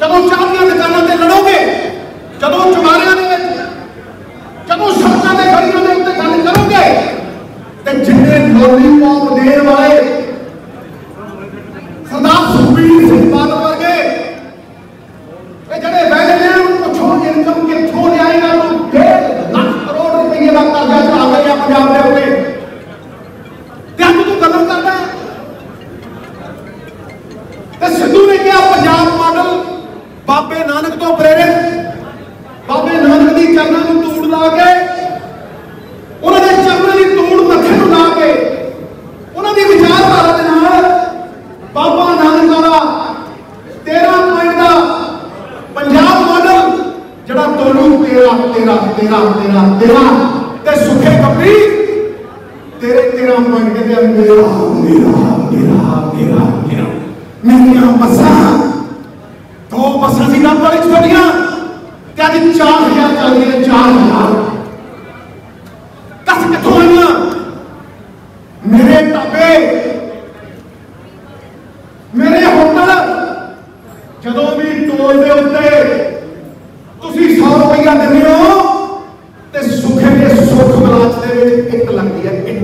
ਜਦੋਂ तेरा तेरा तेरा ते सुखे कपड़ी तेरे तेरा मन के मेरा मेरा मेरा मेरा मेरा मेरिया बसा दो बसा सी ना बड़ी छोड़ियां ते अज 4000 चल रही है 4000 कस किथों आईयां मेरे ढाबे मेरे होटल जदों भी टोल दे उत्ते तुसी 100 रुपया देने हो ते सुखे के सुख मलाच दे विच एक लगदी है इट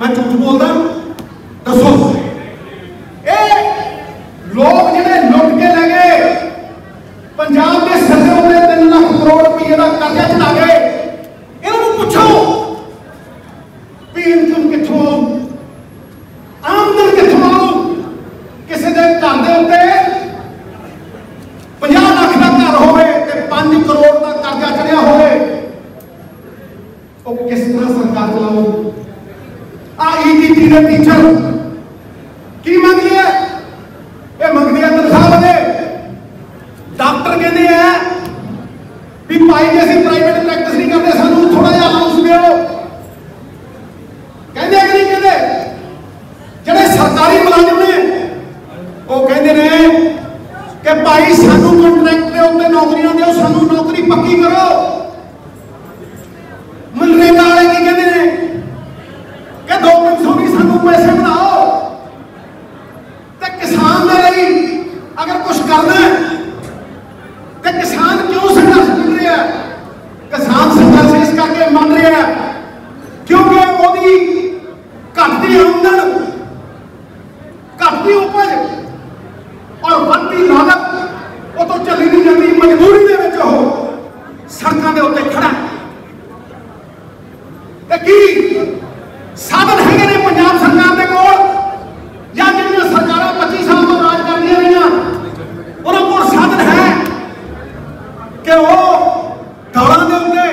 मैं झूठ बोलदा दसो ए लोग जिहड़े लुट के ले गए पंजाब के सरकार ने 3 लाख करोड़ रुपये का कर्जा चढ़ा गए इन्हों पूछो भी इनकम किथों आऊ आमदन किथों आऊ किसी के घर के उत्ते 50 लाख का घर होवे ते 5 करोड़ का कर्जा चढ़िया होवे वो किस तरह सरकार चलाओ आ ईडीटी के टीचर की मंगदी है ये मंगदी है तनख्वाह बदे डॉक्टर कहते हैं भी भाई जी असं प्राइवेट प्रैक्टिस नहीं करते सानू थोड़ा जिहा अलाउंस दो कहते कि नहीं कहते जिहड़े सरकारी मुलाजिम ने वो कहते हैं कि भाई सानू कॉन्ट्रैक्ट के उत्ते नौकरियां दो सानू नौकरी पक्की करो मनरेगा वाले की कहते हैं कि 2-300 भी सानू पैसे बनाओ ते किसान दे लई अगर कुछ करना है तो किसान क्यों संघर्ष कर रहा है किसान संघर्ष इस करके मान रहा है क्योंकि ओदी घटती आमदन घटती उपज और बढ़ती लागत वो तो चली नहीं जाती मजबूरी दे विच हो सड़कों के उत्ते खड़ा ते की साधन है ने पंजाब सरकार के कोल या जिन्हें सरकारां 25 साल तो राज कर रही उन्होंने कोल साधन है कि वो दौरान के उत्ते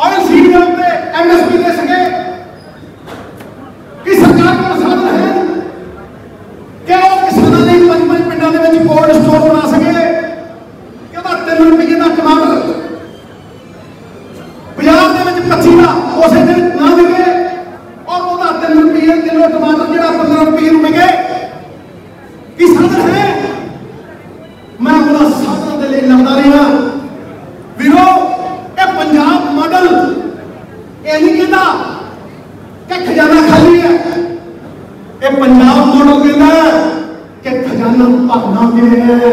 ऑयल सीड के उत्ते MSP दे सके कि सरकार को साधन है कि वो किसानों ने 5-5 पिंडों के विच कोल्ड स्टोर बना सके कि वह 3 रुपये का टमाटर बाजार के विच 25 का उस दिन ना बिके और वह 3 रुपये किलो टमाटर जो 15 रुपये में बिके कि साधन है मैं उन्होंने साधन के लिए लड़ता रहा वीरो ये पंजाब मॉडल ये नहीं कहता कि खजाना खाली है ये पंजाब मॉडल कहता है कि खजाना भरना है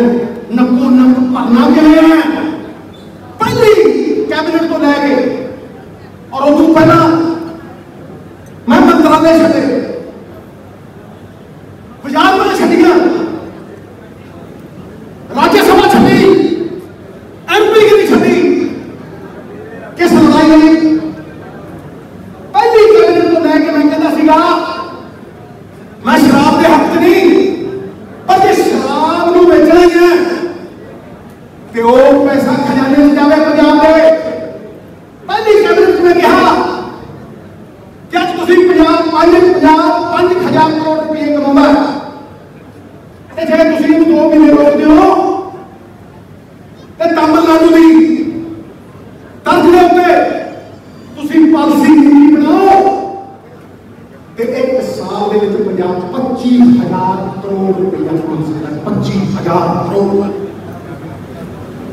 नक्को नक भरना है पहली कैबिनेट तो लैके और उदू पहला मैं मंत्रालय छे बाजार में छड़िया राज्यसभा छड़ी MP की नहीं छड़ी किस लड़ाई नहीं पहली कैबिनेट तो लैके मैं कहता सीगा मैं शराब के हक नहीं पर जिस शराब को बेचना ही है तो वो पैसा खजाने में जावे पंजाब के पहली कैबिनेट में कहा कि अज तुम पंजाब 5,000 करोड़ रुपये कमावा जे तुम 2 महीने रोक दो तो तमिलनाडु की तर्ज के उत्ते पॉलिसी बनाओ तो 1 साल के पंजाब 25,000 करोड़ रुपया कमा सकता है 25,000 करोड़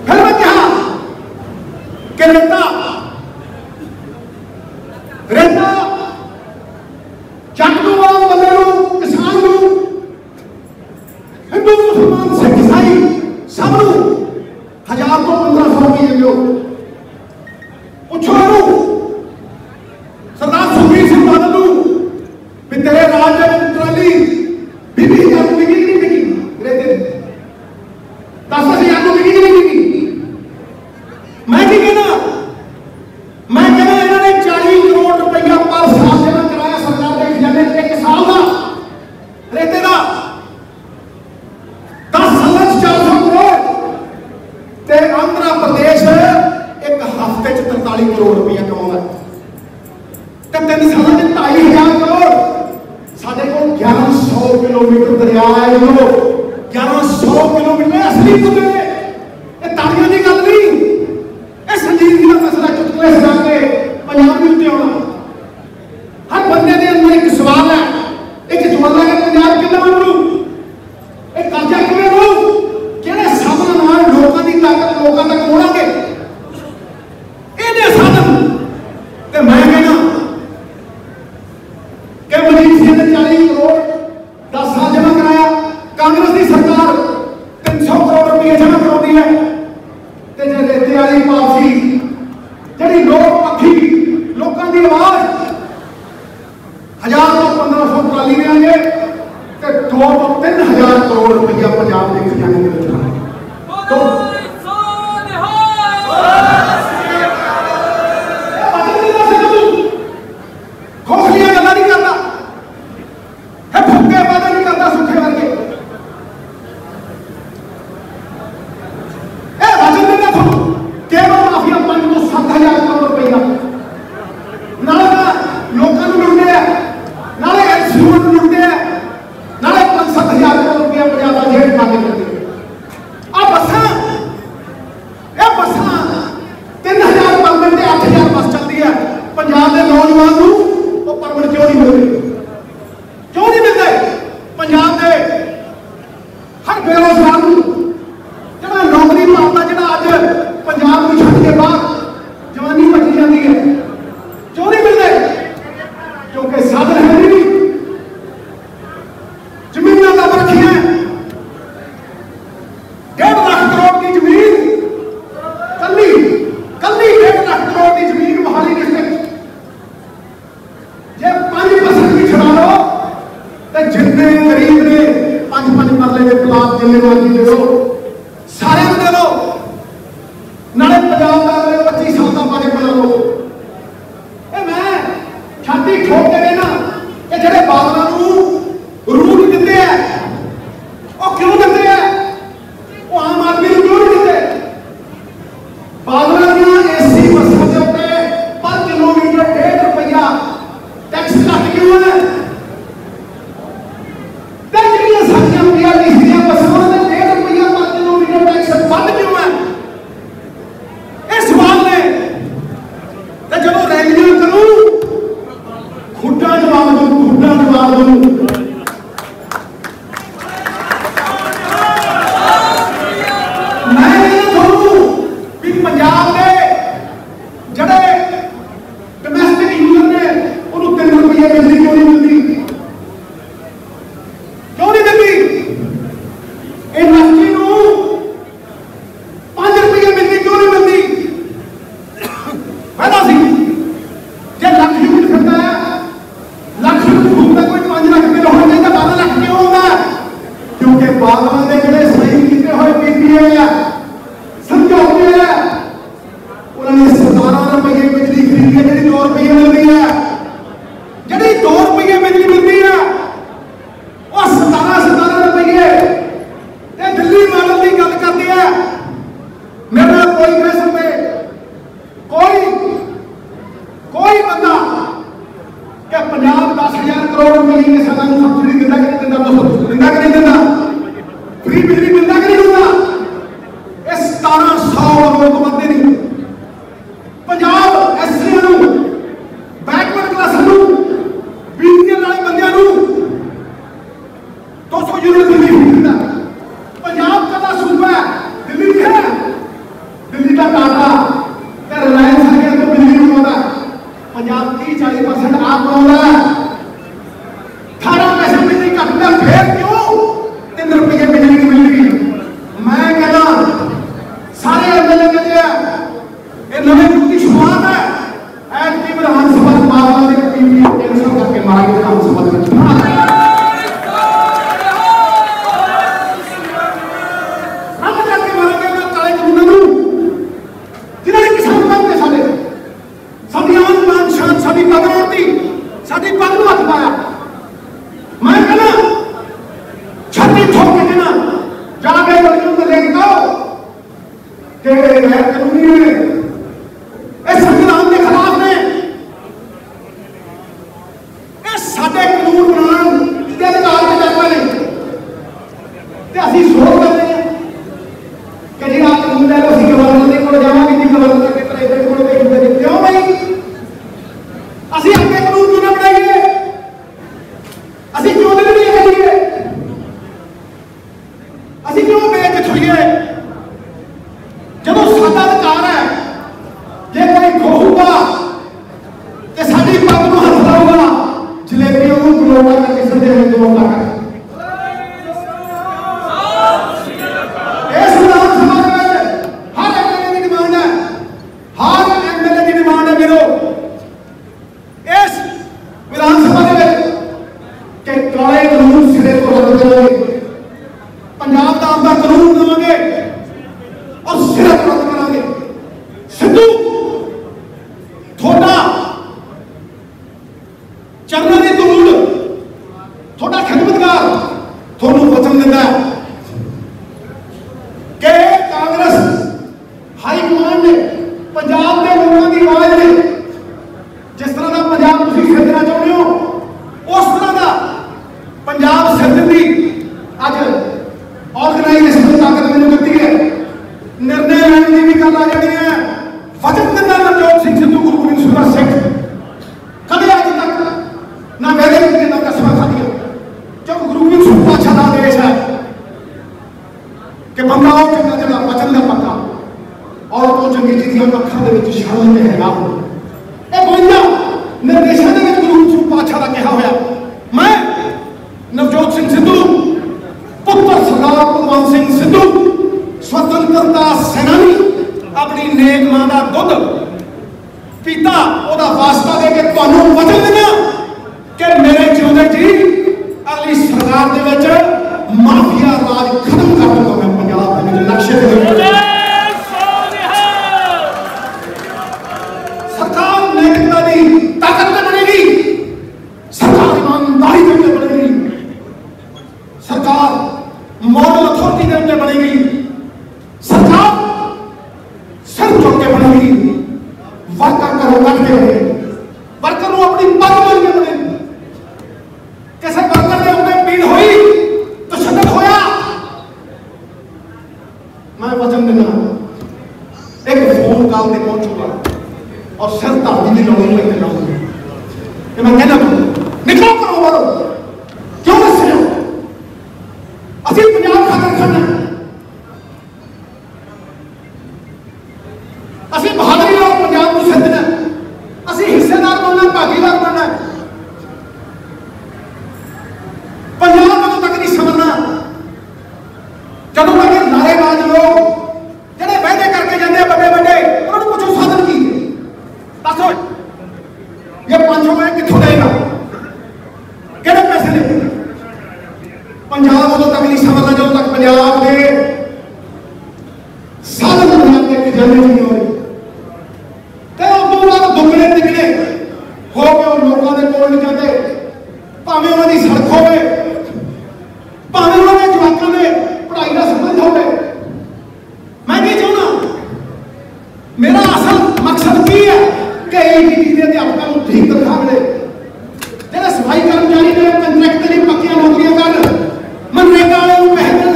फिर मैं कहा कि रेता जट को आम बंदे किसान को हिंदू मुसलमान सिख ईसाई सब 1,000 तो 1,500 रुपये दो पूछो सरदार सुखबीर सिंह बादल भी तेरे राज में ट्राली 20,000 को बिकी नहीं बिकी रेते 10,000 को बिकी नहीं बिकी मैं की कहना मैं कहना इन्होंने 40 करोड़ रुपया पर साल जमा कराया सरकार के खजाने 1 साल का रेते का 10 साल 400 करोड़ ते आंध्र प्रदेश 1 हफ्ते 43 करोड़ रुपया कमाता ते 3 साल 2,500 करोड़ साढ़े को 1100 किलोमीटर दरिया है 1100 किलोमीटर असली तुझे तालियां की गल नहीं सवाल है पंजाब कितना बनू, एक कर्जा किवें लू, किहड़े साधन नाल लोकां दी ताकत लोकां तक पहुंचांगे, इहदे साधन ते मैं कहना कि मजीद सिंह ने 40 करोड़ 10 साल जमा कराया, कांग्रेस की सरकार 300 करोड़ रुपये जमा कराती है, ते जे रेते वाली पॉलिसी जिहड़ी लोक पक्षी लोकां दी आवाज 1000 तो 1500 ट्राली देंगे तो 2 तो 3000 करोड़ रुपया पंजाब के खजाने में बचाना तो खोखलियां गल्लां नहीं करता, फुके वादे नहीं करता सुखे वर्गे, वचन देता थानू केवल माफिया 5 तो 7000 करोड़ रुपया नाले लोगों को लुटे है, नाले एलसीयू लुटे है, नाले 5-7 हजार करोड़ रुपया पंजाब का जेल खाते करते हैं। अब बसा 3000 परमिट 8000 बस चलती है, पंजाब के नौजवान को वो परमिट क्यों नहीं मिलते, क्यों नहीं मिलते? पंजाब के हर बेरोजगार को जो नौकरी पाता जो अज पंजाब को छड़ के बाहर जवानी बची जाती है, क्यों नहीं मिलते? क्योंकि साधन है नहीं, जमीन दब रखी है, 1.5 लाख करोड़ की जमीन, कली 1.5 लाख करोड़ की जमीन मोहाली डिस्ट्रिक्ट जे 5% भी छड़ा लो तो जितने गरीब ने 5-5 मरले के प्लाट जिले मर्जी दे दो, सारे दे दो, नाले पंजाब का 25 साल का बजट बना लो। मैं छाती ठोक के कहना कि जेडे बादलों को रूट दिते हैं वो क्यों दिते हैं, वो आम आदमी को क्यों नहीं दिते? बादलों की एसी बसों के उत्ते पर किलोमीटर 1.5 रुपया टैक्स कट क्यों है? जिहड़ियां साडियां PRTC दी बसां ते 1.5 रुपया पर किलोमीटर टैक्स बंद क्यों है? ये सवाल ने तो जब रैलियां करूं खुदा जवाब दूं, खुदा जवाब दूं। मैं नहीं कहूं कि पंजाब के जड़े डोमेस्टिक यूजर ने उन्होंने 3 रुपये बिजली क्यों नहीं मिलती, क्यों नहीं मिलती? इंडस्ट्री को 5 रुपये बिजली क्यों नहीं मिलती? पहला सी जे लख यूनिट फिरता है, लख यूनिट घूमता कोई 5 लाख बिल होना चाहिए, 12 लाख क्यों होगा? क्योंकि बादलों के जोड़े सही किए हुए PPA है, समझौते है, उन्होंने 17 रुपये बिजली खरीदी है, जी 2 रुपये मिलती है, जी 2 रुपये बिजली मिलती है और 17 रुपये दिल्ली मॉडल की गल करती है। मेरे कोई किस्म में कोई बंदा कि पंजाब 10,000 करोड़ रुपये साल सब्सिडी दिता कि नहीं दिता, दिता कि नहीं दिता, फ्री बिजली मिलता कि नहीं मिलता? ये 1700 लोग बनते नहीं। Punjab SC backward class BPL वाले बंदियां 200 यूनिट दिल्ली दिता। पंजाब का सूबा है, दिल्ली है, दिल्ली का टाटा रिलायंस है तो बिजली नहीं होता, पंजाब 30-40% आप बनाता है, 18 पैसे बिजली कटता, फिर क्यों 3 रुपये बिजली नहीं मिल रही? ताकत किस दे दो ताकत इस विधानसभा हर एमएलए की डिमांड है, हर एमएलए की डिमांड है मेरे इस विधानसभा के काले कानून सिरे को रद्द करेंगे, पंजाब का आपका कानून बनाएंगे और सिरे को रद्द कराएंगे। सिद्धू थोड़ा चरणों की धूल थोड़ा खिदमतगार थोनू वचन देता है कि कांग्रेस हाईकमान ने पंजाब के लोगों की आवाज ने जिस तरह का पंजाब तुम खरीदना चाहते हो उस तरह का पंजाब सिरजन की अज ऑर्गेनाइजेशन ताकत मैंने दी है, निर्णय लेने की भी गल आ जानी है। वचन देता नवजोत सिंह सिद्धू गुरु गोबिंद सिंह सिख कदे अज तक ना वैसे ना कसम खादी जब गुरु गोबिंद सिंह पातशाह का आदेश है कि बंदा हो चंगा चंगा वचन का पक्का और तो चंगी चीज़ों अखा के शामिल हैगा ये गोइंदा निर्देशों के गुरु गोबिंद सिंह पातशाह का कहा होया। मैं नवजोत सिंह सिद्धू पुत्र सरदार भगवंत सिंह सिद्धू स्वतंत्रता सेनानी अपनी नेक मां का दुध पीता ओदा वास्ता दे के तुहानू वचन देना कि मेरे जिउंदे जी अगली सरकार दे विच माफिया राज खत्म कर दूंगा मैं पंजाब दे विच नक्शे दे विच सरकार नेकता दी ताकत ते बनेगी, सरकार ईमानदारी ते बनेगी, सरकार मॉरल अथॉरिटी के अंदर बनेगी, सरकार सिर चुक के बनेगी, वर्कर करो कट के बने, वर्कर को अपनी पग बन के बने। कैसे वर्कर ने उन्हें पीड़ हुई तो शदत होया। मैं वचन देना एक फोन कॉल पे पहुंचूंगा और सिर धरती की लोगों में लाऊंगा कि मैं कहना निकलो करो मारो क्यों दस रहे हो असि पंजाब खातर खड़ना असि बहादुरी और पंजाब को सदना असि हिस्सेदार बनना भागीदार बनना पंजाब को तक नहीं समझना जब तक नारेबाज लोग ਜਿਹੜੇ ਵਾਅਦੇ ਕਰਕੇ ਜਾਂਦੇ ਆ ਵੱਡੇ ਵੱਡੇ ਉਹਨਾਂ ਨੂੰ ਪੁੱਛੋ ਸਾਧਨ ਕੀ ਦੱਸੋ ਇਹ 500 ਮੈਂ ਕਿੱਥੋਂ ਦੇਗਾ ਕਿਹੜੇ ਪੈਸੇ ਨੇ पंजाब उदों तक नहीं समझना जो तक पंजाब के साधन पंजाब के खजाने नहीं हो रहे उदों बाद दुगने तिगने हो के लोगों के कोल नहीं जाते भावें उन्होंने सड़क हो भावें उन्होंने जवाकों के पढ़ाई का संबंध हो। मैं नहीं चाहना मेरा असल मकसद की है कि ATT के अध्यापकों को ठीक तनख्वाह मिले, जो सफाई कर्मचारी ने कंट्रैक्ट की पक्की नौकरियां कर मनरेगा वाले पहल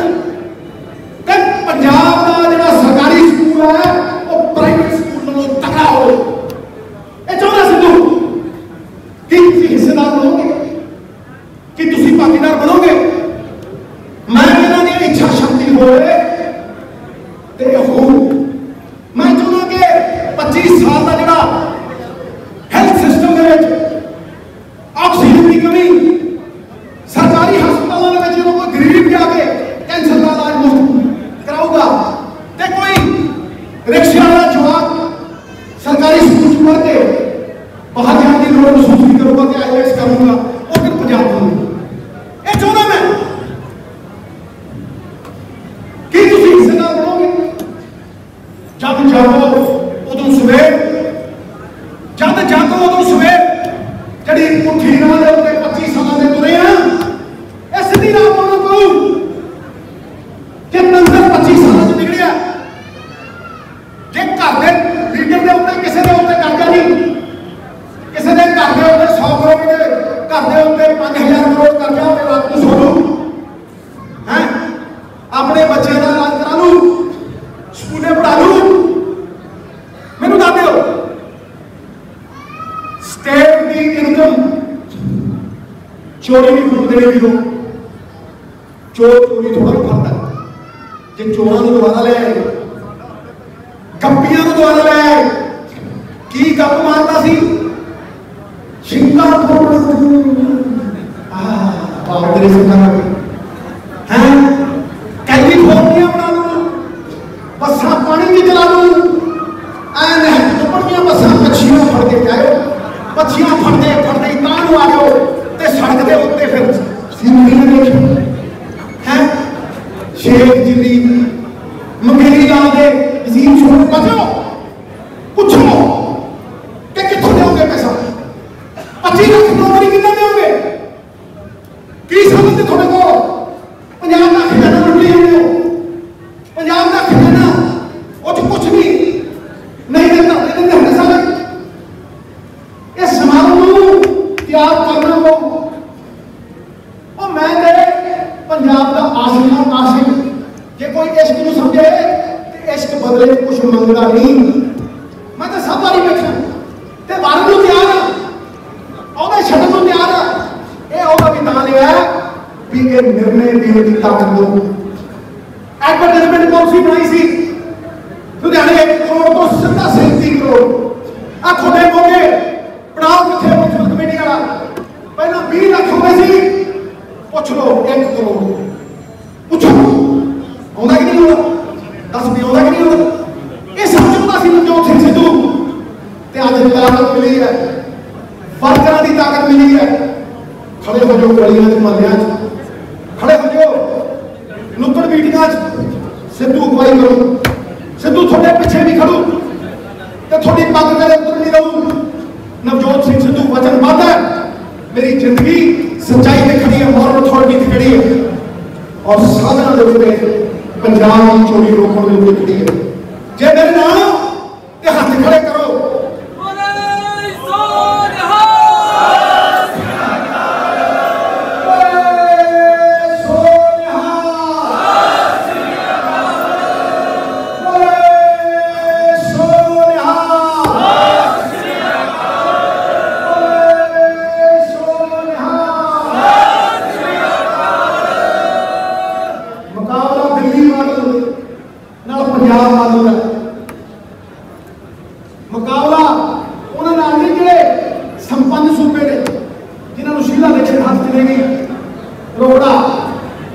पंजाब का जो सरकारी स्कूल है वो प्राइवेट स्कूल में तगड़ा हो। ये चाहना सिद्धू कि हिस्सेदार बनोगे कि तुम भागीदार बनोगे। मैं कहना इच्छा शक्ति हो मैं चाहना कि 25 साल का जो हेल्थ सिस्टम के ऑक्सीजन की कमी सरकारी हस्पतालों में जो कोई गरीब जाके कैंसर का इलाज मुफ्त कराऊगा तो कोई रिक्शा वाला जवाब सरकारी स्कूल पढ़ के बाहर जाने की लोड़ महसूस नहीं करूंगा कि IELTS करूंगा वो फिर पंजाब करूंगा। ये चाहना मैं कि तुम हिस्सेदार बनोगे जब जागो उदों सवेर जब जागो उदों सवेर जी पुठी ना 25 साल के तुरे हैं सीधी राह पाना पऊ कि मंजर 25 साल निकलिया जे घर के लीडर के उत्ते किसी के उत्ते कर्जा नहीं किसी के घर के उत्ते 100 करोड़ के घर के उत्ते 5000 करोड़ कर्जा हो रात को सो लू है अपने बच्चे का इलाज करा लू स्कूले पढ़ा लू। मैनू दस दो स्टेट की इनकम चोरी नहीं खुद देने की दो चोर चोरी थोड़ा फरता जे चोरों को दोबारा ले आए गप्पियां को दोबारा ले आए की गप मारता सी सिंगापुर हाँ तेरी सरकार हैं कैलिफोर्निया बना लूं, बसा पानी की चला लूं, चुपड़ियां बसा मच्छियां फड़ के आयो, मच्छियां फड़ते फड़ते तानू आ जाओ ते सड़क के उत्ते फिर सीनरी देखी हैं शेख जिली मंगेरी ला दे अजीम छोड़ बचो पूछो कि कितों दोगे पैसा 25 लाख नौकरी कितना दोगे की समझते थोड़े को 50 लाख खजाना लुटी जाते हो 50 लाख खजाना वो कुछ नहीं देता हर साल इस समारोह को तैयार करना को और मैं पंजाब का आशिक जे कोई इश्क को समझे तो इश्क बदले कुछ मंगता नहीं मैं तो सब बारी बैठा ते वार को तैयार आ छड्डण को तैयार आ ये ओदा भी नाम लिया भी ये निर्णय देने की ताकत दो एडवर्टाइजमेंट पॉलिसी बनाई सी लुधियाने 1 करोड़ तो सीधा 37 करोड़ आ खोटे मोगे पड़ाव किथे मुख्य कमेटी वाला पहला 20 लाख रुपए सी पूछ लो 1 करोड़ पूछो आउंदा कि नहीं आउंदा 10 भी आउंदा कि नहीं आउंदा ये समझदा सी नवजोत सिंह सिद्धू ते अज ताकत मिली है वर्करां की ताकत मिली है खड़े हो जाओ गलियां च महल्लियां खड़े हो जाओ नुक्कड़ मीटिंगां सिद्धू अगवाई करो सिद्धू थोड़े पिछे भी खड़ू तो थोड़ी पग मेरे उतर नहीं रहू नवजोत सिंह सिद्धू वचनबद्ध है मेरी जिंदगी सच्चाई पे खड़ी है मॉरल अथॉरिटी पे खड़ी है और साधना के उत्ते पंजाब की चोरी रोकने के उत्ते खड़ी है जे मेरे नाल ते हाथ खड़े करो मुकाबला उन्होंने आने के संपन्न सूबे ने जिन्होंने शीला दीक्षित हाथ चलेगी रोड़ा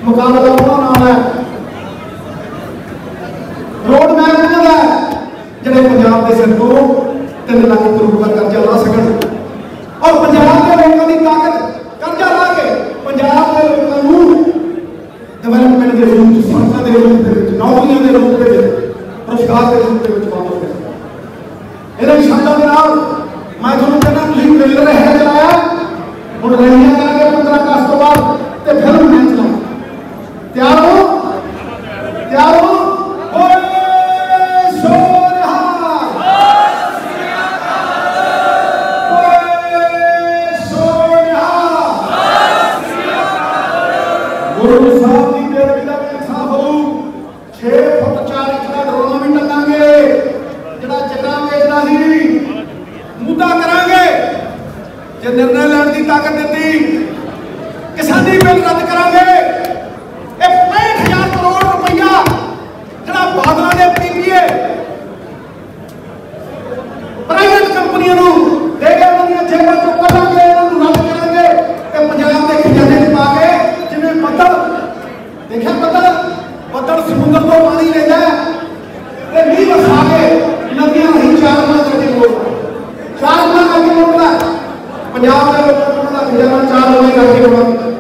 मुकाबला उन्होंने है रोड मैप उन्होंने जिन्हें पंजाब के सिर को 3 लाख करोड़ का कर्जा ला सकन और पंजाब के लोगों की ताकत कर्जा ला के पंजाब के लोगों डेवलपमेंट के रूप में सड़कों के रूप में नौकरियों के रूप में रोजगार के रूप में वापस इन्हें शब्दों के नाम मैं थोड़ा कहना तुम ट्रेलर है चलाया और रैलियां करेंगे 15 अगस्त तो बाद ते फिल्म मैच चलाओ तैयार हो गुरु साहब की बेदबी का इंसाफ हो 6 फुट 4 इंच का ड्रोन भी टंगांगे जड़ा चक्का बेचना सी मुद्दा करांगे जे निर्णय लेने की ताकत दी किसानी बिल रद्द करांगे 65,000 करोड़ रुपया जड़ा बादलों ने पीपीए प्राइवेट कंपनियों को देके उन्होंने जेबों चों कढांगे उन्होंने रद्द करांगे ते पंजाब के खजाने च पा के जिवें बदल देखिया बदल समुद्र तो पानी लेता है ते मींह वसा के नदियां नहीं 4 गुना करके मोड़ता 4 गुना करके मोड़ता पंजाब के लोगों का खजाना 4 गुना करके मोड़ता